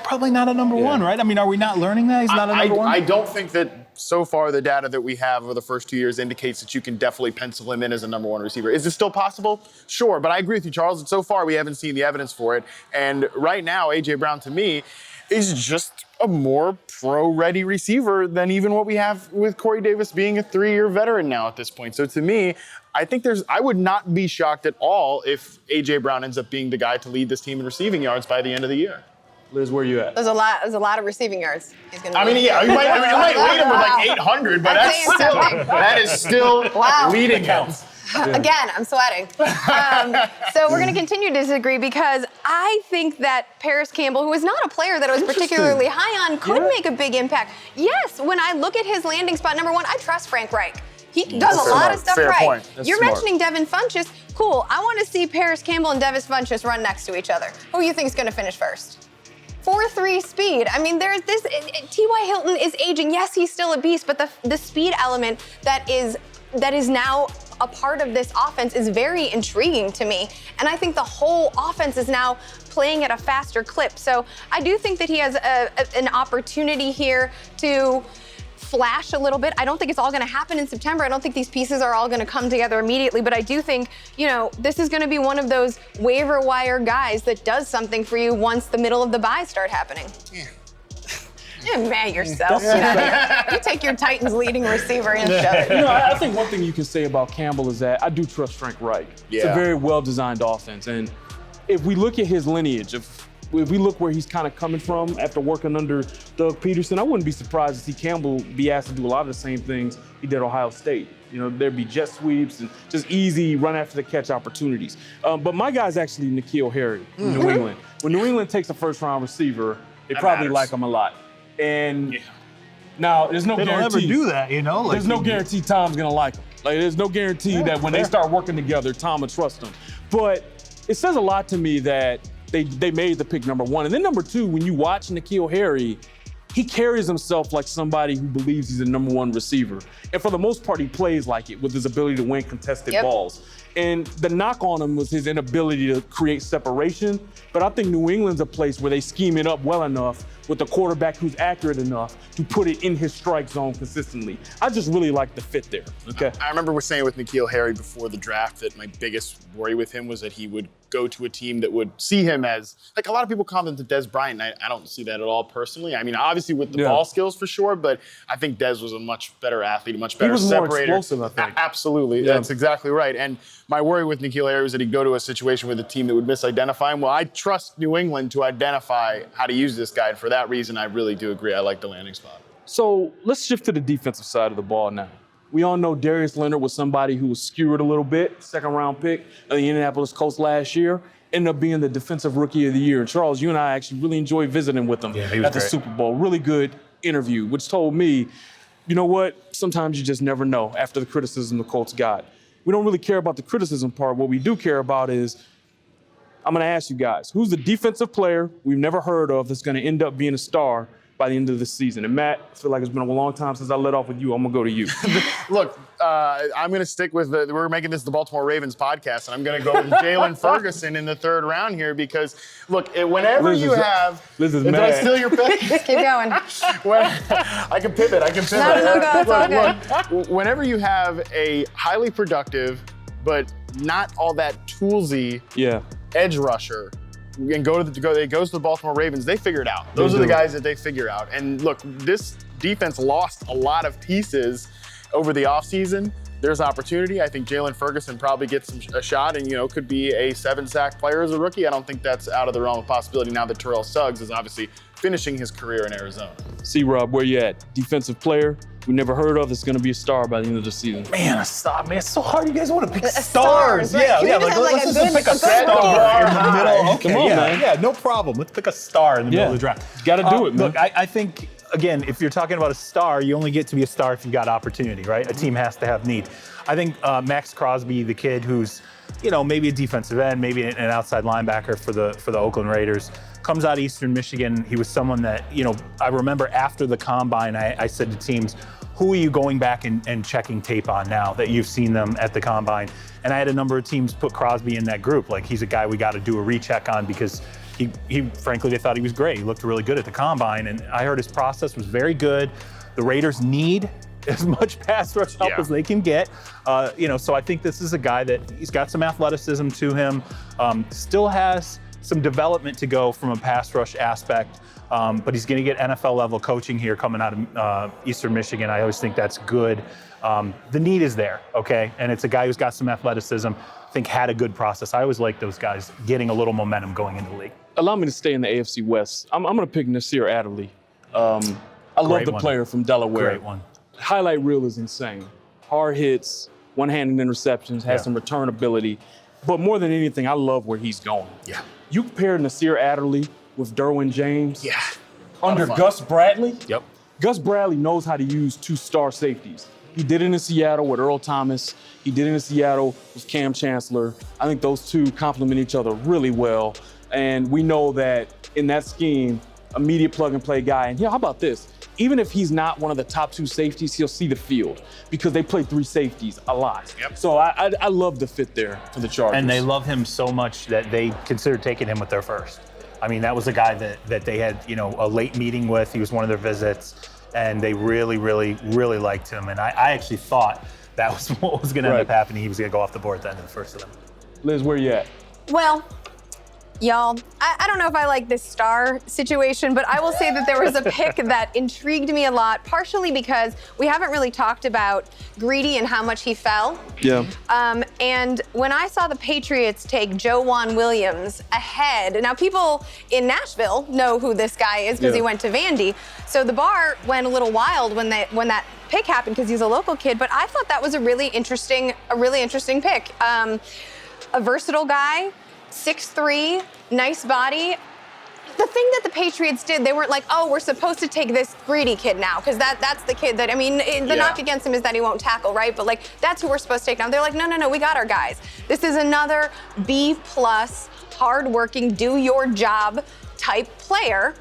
probably not a number one, right? I mean, are we not learning that he's not a number one? I don't think that so far the data that we have over the first 2 years indicates that you can definitely pencil him in as a number one receiver. Is it still possible? Sure, but I agree with you, Charles. And so far we haven't seen the evidence for it. And right now, A.J. Brown, to me, is just a more pro-ready receiver than even what we have with Corey Davis being a 3-year veteran now at this point. So to me, I think I would not be shocked at all if A.J. Brown ends up being the guy to lead this team in receiving yards by the end of the year. Liz, where are you at? There's a lot of receiving yards. He's gonna You might lead him with like 800, but that is still leading him. Again, I'm sweating. So we're going to continue to disagree because I think that Paris Campbell, who is not a player that I was particularly high on, could make a big impact. Yes, when I look at his landing spot, number one, I trust Frank Reich. He does a lot of stuff right. You're mentioning Devin Funchess. Cool. I want to see Paris Campbell and Devin Funchess run next to each other. Who do you think is going to finish first? 4.3 speed. I mean, there's this. T.Y. Hilton is aging. Yes, he's still a beast, but the speed element that is now a part of this offense is very intriguing to me. And I think the whole offense is now playing at a faster clip. So I do think that he has an opportunity here to flash a little bit. I don't think it's all going to happen in September. I don't think these pieces are all going to come together immediately, but I do think, this is going to be one of those waiver wire guys that does something for you once the middle of the buy start happening. You're mad yourself. You take your Titans leading receiver and shove it. I think one thing you can say about Campbell is that I do trust Frank Reich. It's a very well-designed offense. And if we look at his lineage, if we look where he's kind of coming from after working under Doug Peterson, I wouldn't be surprised to see Campbell be asked to do a lot of the same things he did at Ohio State. There'd be jet sweeps and just easy run after the catch opportunities. But my guy's actually N'Keal Harry in New England. When New England takes a first-round receiver, they probably like him a lot. And now there's no guarantee. They don't ever do that, There's no guarantee Tom's gonna like him. There's no guarantee that when they start working together, Tom will trust him. But it says a lot to me that they made the pick number one. And then number two, when you watch N'Keal Harry, he carries himself like somebody who believes he's a number one receiver. And for the most part, he plays like it with his ability to win contested balls. And the knock on him was his inability to create separation. But I think New England's a place where they scheme it up well enough with a quarterback who's accurate enough to put it in his strike zone consistently. I just really like the fit there, okay? I remember saying with N'Keal Harry before the draft that my biggest worry with him was that he would go to a team that would see him as, like a lot of people call him to Dez Bryant, and I don't see that at all personally. I mean, obviously with the ball skills for sure, but I think Dez was a much better athlete, a much better separator. He was more explosive, I think. Absolutely, that's exactly right. And my worry with N'Keal Harry was that he'd go to a situation with a team that would misidentify him. Well, I trust New England to identify how to use this guy, and for that reason, I really do agree. I like the landing spot. So let's shift to the defensive side of the ball now. We all know Darius Leonard was somebody who was skewered a little bit, second-round pick of the Indianapolis Colts last year, ended up being the Defensive Rookie of the Year. And Charles, you and I actually really enjoyed visiting with him at the Super Bowl. Really good interview, which told me, you know what? Sometimes you just never know after the criticism the Colts got. We don't really care about the criticism part. What we do care about is, I'm going to ask you guys, who's the defensive player we've never heard of that's going to end up being a star by the end of the season? And Matt, I feel like it's been a long time since I let off with you. I'm going to go to you. Look, I'm going to stick with we're making this the Baltimore Ravens podcast, and I'm going to go with Jalen Ferguson in the third round here because, look, whenever Liz you is- have... Liz is Did mad. I steal your pick? Keep going. I can pivot. No, go. It's all good. Look, whenever you have a highly productive, but not all that toolsy Yeah. edge rusher, and it goes to the Baltimore Ravens, they figure it out. Those are the guys that they figure out. And look, this defense lost a lot of pieces over the offseason. There's opportunity. I think Jalen Ferguson probably gets a shot and, could be a 7-sack player as a rookie. I don't think that's out of the realm of possibility now that Terez Suggs is obviously finishing his career in Arizona. C-Rob, where you at? Defensive player we never heard of that's going to be a star by the end of the season. Man, a star. Man, it's so hard. You guys want to pick Stars, stars. right? Yeah, Can we yeah. just have, Let's a just good- pick a a good star in the middle. Okay, Come on, yeah, man. yeah, no problem. Let's pick a star in the middle of the draft. Got to do it, man. Look, I think, again, if you're talking about a star, you only get to be a star if you've got opportunity, right? A team has to have need. I think Max Crosby, the kid who's, maybe a defensive end, maybe an outside linebacker for the Oakland Raiders, comes out of Eastern Michigan. He was someone that, I remember after the combine, I said to teams, who are you going back and checking tape on now that you've seen them at the combine? And I had a number of teams put Crosby in that group. Like, he's a guy we got to do a recheck on because he frankly, they thought he was great. He looked really good at the combine. And I heard his process was very good. The Raiders need as much pass rush help as they can get. So I think this is a guy that he's got some athleticism to him, still has some development to go from a pass rush aspect. But he's going to get NFL level coaching here coming out of Eastern Michigan. I always think that's good. The need is there, okay? And it's a guy who's got some athleticism, I think had a good process. I always like those guys getting a little momentum going into the league. Allow me to stay in the AFC West. I'm going to pick Nasir Adderley. I love the player from Delaware. Great one. Highlight reel is insane. Hard hits, one-handed interceptions, has some return ability. But more than anything, I love where he's going. Yeah. You compare Nasir Adderley with Derwin James. Yeah. Under Gus Bradley. Yep. Gus Bradley knows how to use two-star safeties. He did it in Seattle with Earl Thomas. He did it in Seattle with Cam Chancellor. I think those two complement each other really well. And we know that in that scheme, immediate plug-and-play guy. And how about this? Even if he's not one of the top two safeties, he'll see the field because they play three safeties a lot. Yep. So I love the fit there for the Chargers. And they love him so much that they considered taking him with their first. I mean, that was a guy that they had, a late meeting with. He was one of their visits, and they really, really, really liked him. And I actually thought that was what was going to end up happening. He was going to go off the board at the end of the first of them. Liz, where you at? Well, y'all, I don't know if I like this star situation, but I will say that there was a pick that intrigued me a lot, partially because we haven't really talked about Greedy and how much he fell. Yeah. And when I saw the Patriots take Joejuan Williams ahead, now people in Nashville know who this guy is because he went to Vandy. So the bar went a little wild when that pick happened because he's a local kid, but I thought that was a really interesting pick. A versatile guy, 6'3", nice body. The thing that the Patriots did, they weren't like, oh, we're supposed to take this Greedy kid now, because that's the kid that, the knock against him is that he won't tackle, right? But that's who we're supposed to take now. They're like, no, we got our guys. This is another B+, hardworking, do your job type player.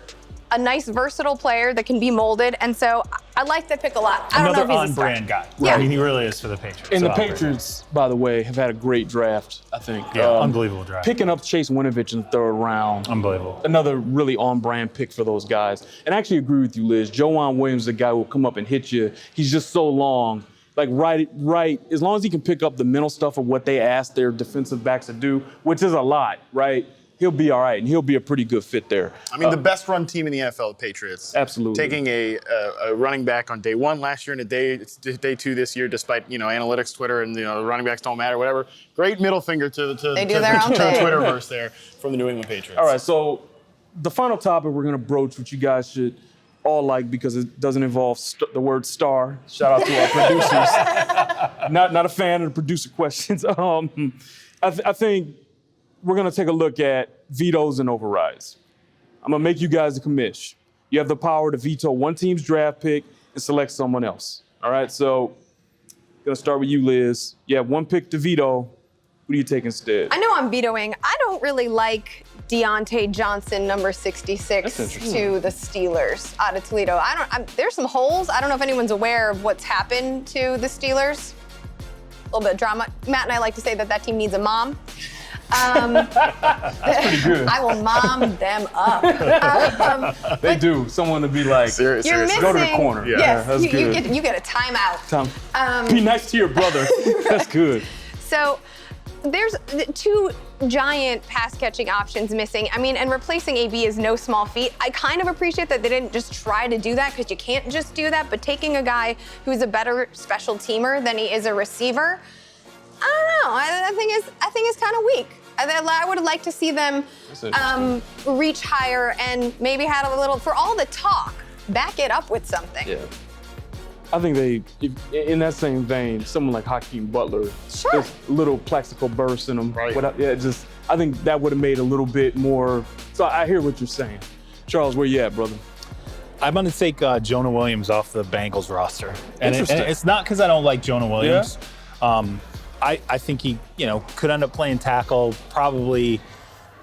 A nice, versatile player that can be molded, and so I like that pick a lot. I don't know if he's a star. on-brand guy. Yeah. I mean, he really is for the Patriots. And the So, Patriots, by the way, have had a great draft, I think. Yeah, unbelievable draft. Picking up Chase Winovich in the third round. Unbelievable. Another really on-brand pick for those guys. And I actually agree with you, Liz. Joejuan Williams is a guy who will come up and hit you. He's just so long. Right. As long as he can pick up the mental stuff of what they ask their defensive backs to do, which is a lot, right? He'll be all right, and he'll be a pretty good fit there. The best run team in the NFL, the Patriots. Absolutely. Taking a running back on day one last year and it's day two this year, despite, analytics, Twitter, and, the running backs don't matter, whatever. Great middle finger to They do their own thing. Twitterverse there from the New England Patriots. All right, so the final topic we're going to broach, which you guys should all like because it doesn't involve the word star. Shout out to our producers. Not a fan of the producer questions. I think we're going to take a look at vetoes and overrides. I'm going to make you guys a commish. You have the power to veto one team's draft pick and select someone else. All right, so I'm going to start with you, Liz. You have one pick to veto. Who do you take instead? I know I'm vetoing. I don't really like Deontay Johnson, number 66, to the Steelers out of Toledo. There's some holes. I don't know if anyone's aware of what's happened to the Steelers. A little bit of drama. Matt and I like to say that team needs a mom. That's pretty good. I will mom them up. They do. Someone to be like, Seriously. go to the corner. Yes, that's good. You get a timeout. Be nice to your brother. That's good. So there's two giant pass-catching options missing. I mean, and replacing AB is no small feat. I kind of appreciate that they didn't just try to do that because you can't just do that, but taking a guy who's a better special teamer than he is a receiver, I don't know. I think it's kind of weak. I would like to see them reach higher and maybe had a little, for all the talk, back it up with something. Yeah. I think in that same vein, someone like Hakeem Butler, there's a little plexical burst in him. Right. I think that would have made a little bit more. So I hear what you're saying. Charles, where you at, brother? I'm going to take Jonah Williams off the Bengals roster. And Interesting. it's not because I don't like Jonah Williams. Yeah. I think he, could end up playing tackle. Probably,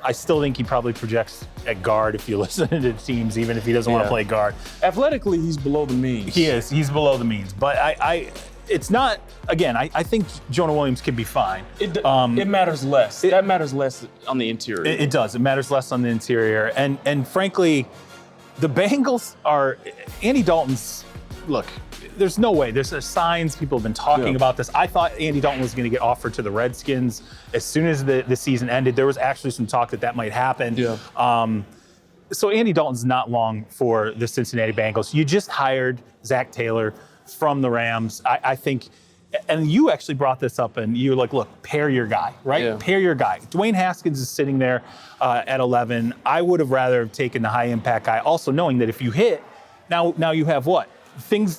I still think he probably projects at guard if you listen to teams, even if he doesn't want to play guard. Athletically, he's below the means. He is. He's below the means. But it's not. Again, I think Jonah Williams can be fine. It matters less. That matters less on the interior. It does. It matters less on the interior. And frankly, the Bengals are Andy Dalton's. Look, there's no way. There's signs. People have been talking about this. I thought Andy Dalton was going to get offered to the Redskins as soon as the season ended. There was actually some talk that might happen. Yeah. So Andy Dalton's not long for the Cincinnati Bengals. You just hired Zach Taylor from the Rams. I think, and you actually brought this up, and you were like, look, pair your guy, right? Yeah. Pair your guy. Dwayne Haskins is sitting there at 11. I would have rather taken the high-impact guy, also knowing that if you hit, now you have what?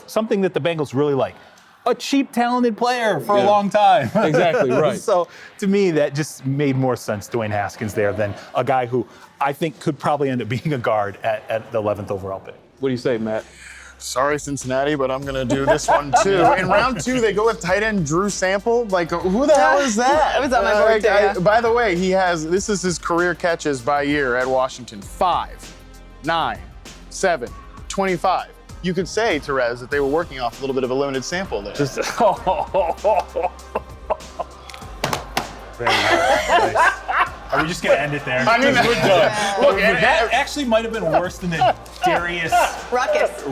Something that the Bengals really like. A cheap, talented player for a long time. Exactly, right. So to me, that just made more sense, Dwayne Haskins there, than a guy who I think could probably end up being a guard at the 11th overall pick. What do you say, Matt? Sorry, Cincinnati, but I'm going to do this one too. In round 2, they go with tight end Drew Sample. Like, who the hell is that? It was on my board too. By the way, this is his career catches by year at Washington. 5, 9, 7, 25. You could say, Terez, that they were working off a little bit of a limited sample there. Very nice. Are we just going to end it there? I mean, we're done. Look, that actually might have been worse than the Darius Ruckusy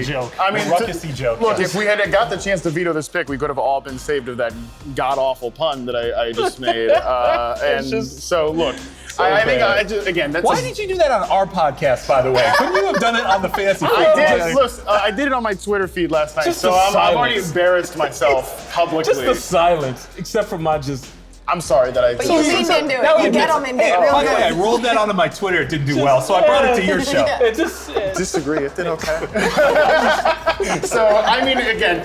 joke. I mean, Ruckusy joke. Look, if we had got the chance to veto this pick, we could have all been saved of that god-awful pun that I just made. I think, again, that's Why did you do that on our podcast, by the way? Couldn't you have done it on the Fantasy Football Podcast? I did it on my Twitter feed last night, so I've already embarrassed myself publicly. Just the silence, except for my I'm sorry that I. But you leaned into it. You get them into it real By the way, I good. rolled that onto my Twitter. It didn't do well, so I brought it to your show. Disagree. It did okay. So I mean, again,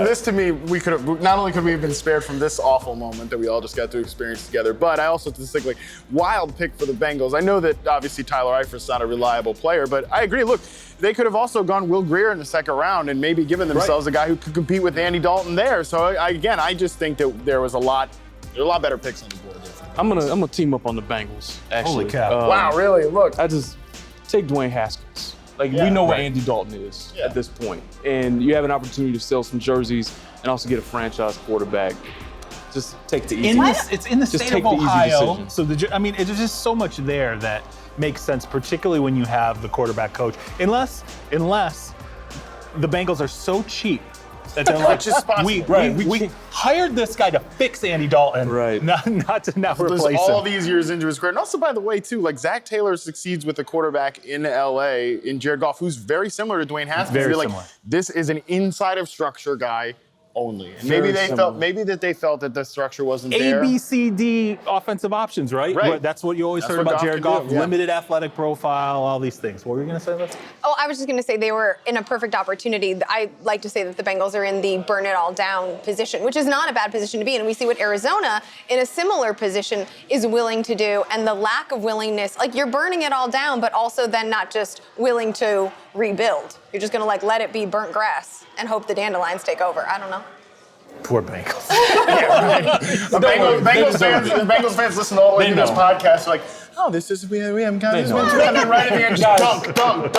this to me, we could have not only could we have been spared from this awful moment that we all just got to experience together, but I also just think wild pick for the Bengals. I know that obviously Tyler Eifert's not a reliable player, but I agree. Look, they could have also gone Will Grier in the second round and maybe given themselves a guy who could compete with Andy Dalton there. So I just think that there was a lot better picks on the board there. I'm gonna team up on the Bengals. Actually. Holy cow! Wow, really? Look, I just take Dwayne Haskins. We know where Andy Dalton is at this point, and you have an opportunity to sell some jerseys and also get a franchise quarterback. Just take the easy. It's in the state of Ohio, so there's just so much there that makes sense, particularly when you have the quarterback coach. Unless the Bengals are so cheap that they're like, we hired this guy to fix Andy Dalton, not to now replace him. All these years into his career. And also, by the way, too, Zach Taylor succeeds with a quarterback in LA in Jared Goff, who's very similar to Dwayne Haskins. Very similar. This is an inside of structure guy only. And maybe they felt that the structure wasn't there. A, B, C, D offensive options, right? Right. That's what you always heard about Jared Goff. Limited athletic profile, all these things. What were you going to say, Liz? Oh, I was just going to say they were in a perfect opportunity. I like to say that the Bengals are in the burn it all down position, which is not a bad position to be in. And we see what Arizona, in a similar position, is willing to do. And the lack of willingness, like you're burning it all down, but also then not just willing to rebuild. You're just going to let it be burnt grass and hope the dandelions take over. I don't know. Poor Bengals. Bengals fans listen all the way to this podcast like, oh, this is, we haven't got this one. And then right at the end, just dunk.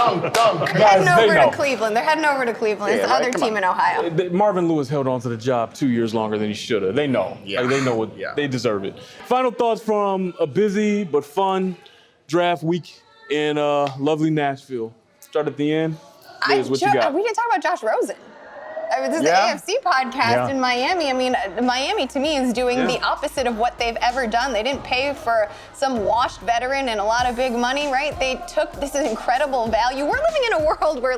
They're heading over to Cleveland. It's the other team in Ohio. Marvin Lewis held on to the job 2 years longer than he should have. They know. Yeah. They know what they deserve it. Final thoughts from a busy but fun draft week in lovely Nashville. Start at the end. Liz, what you got? We didn't talk about Josh Rosen. This is the AFC podcast in Miami. I mean, Miami to me is doing the opposite of what they've ever done. They didn't pay for some washed veteran and a lot of big money, right? They took this incredible value. We're living in a world where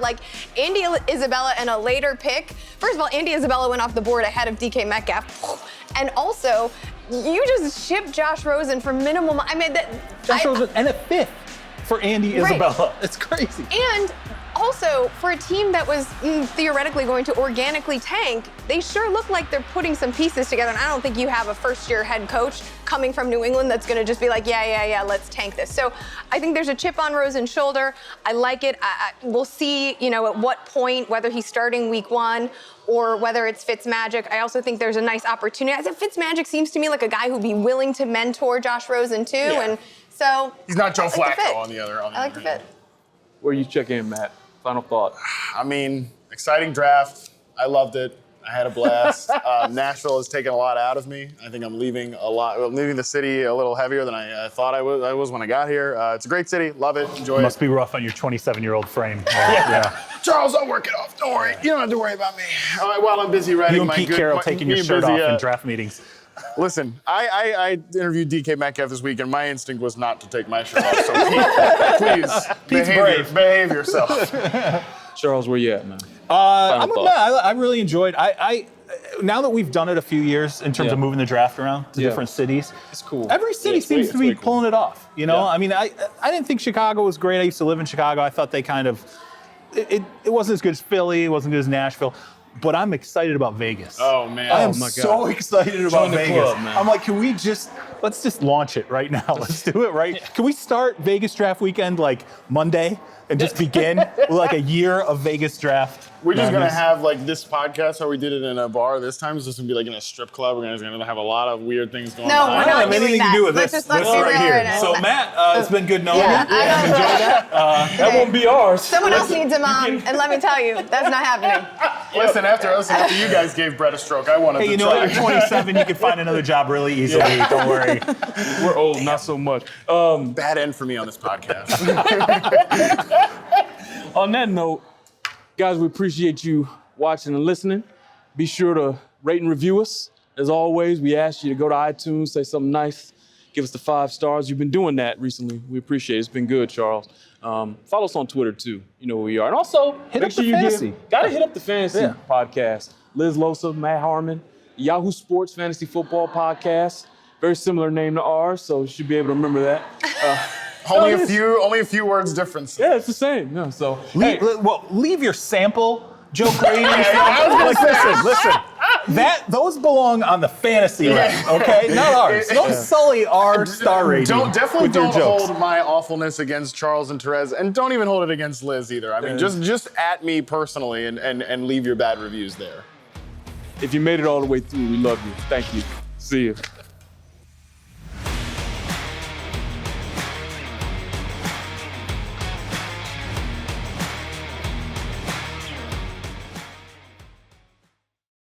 Andy Isabella and a later pick. First of all, Andy Isabella went off the board ahead of DK Metcalf. And also, you just shipped Josh Rosen for minimum. I mean, Josh Rosen and a fifth for Andy Isabella. It's crazy. And also, for a team that was theoretically going to organically tank, they sure look like they're putting some pieces together. And I don't think you have a first-year head coach coming from New England that's going to just be like, yeah, let's tank this. So I think there's a chip on Rosen's shoulder. I like it. We'll see, at what point, whether he's starting week 1 or whether it's Fitzmagic. I also think there's a nice opportunity. I think Fitzmagic seems to me like a guy who'd be willing to mentor Josh Rosen too. Yeah. And so he's not Joe Flacco on the other. I like the fit. Where you check in, Matt? Final thought. I mean, exciting draft. I loved it. I had a blast. Nashville has taken a lot out of me. I think I'm leaving the city a little heavier than I thought I was when I got here. It's a great city. Love it. Enjoy it. Must be rough on your 27-year-old frame. Charles, I'll work it off. Don't worry. You don't have to worry about me. While I'm busy writing you and Pete Carroll taking your shirt off in draft meetings. Listen, I interviewed DK Metcalf this week, and my instinct was not to take my shirt off. So please, behave yourself. Charles, where you at, man? I really enjoyed. I now that we've done it a few years in terms of moving the draft around to different cities. It's cool. Every city seems to be pulling it off. I mean, I didn't think Chicago was great. I used to live in Chicago. I thought they kind of it wasn't as good as Philly. It wasn't good as Nashville. But I'm excited about Vegas. Oh, man. I am so excited about Vegas. Club, I'm like, let's just launch it right now. Let's do it right. Can we start Vegas draft weekend Monday and just begin with a year of Vegas draft? We're just going to have this podcast how we did it in a bar this time. It's just going to be in a strip club. We're going to have a lot of weird things going on. No, we're not doing anything that. to do with this. Let's right here. So Matt, it's been good knowing you. I enjoy that. That won't be ours. Someone else needs him on, and let me tell you, that's not happening. Listen, after you guys gave Brett a stroke, I wanted to try. Hey, you're 27. You can find another job really easily. Don't worry. We're old, not so much. Bad end for me on this podcast. On that note, guys, we appreciate you watching and listening. Be sure to rate and review us. As always, we ask you to go to iTunes, say something nice, give us the 5 stars. You've been doing that recently. We appreciate it. It's been good, Charles. Follow us on Twitter, too. You know who we are. And also, hit up the fantasy. Gotta hit up the fantasy podcast. Liz Loza, Matt Harmon, Yahoo Sports Fantasy Football Podcast. Very similar name to ours, so you should be able to remember that. Only a few words difference. Yeah, it's the same. No, so leave your sample joke ratings. Listen. Those belong on the fantasy rank, okay? Not ours. Don't sully our star rating. Don't hold my awfulness against Charles and Terez, and don't even hold it against Liz either. I mean, just at me personally and leave your bad reviews there. If you made it all the way through, we love you. Thank you. See you.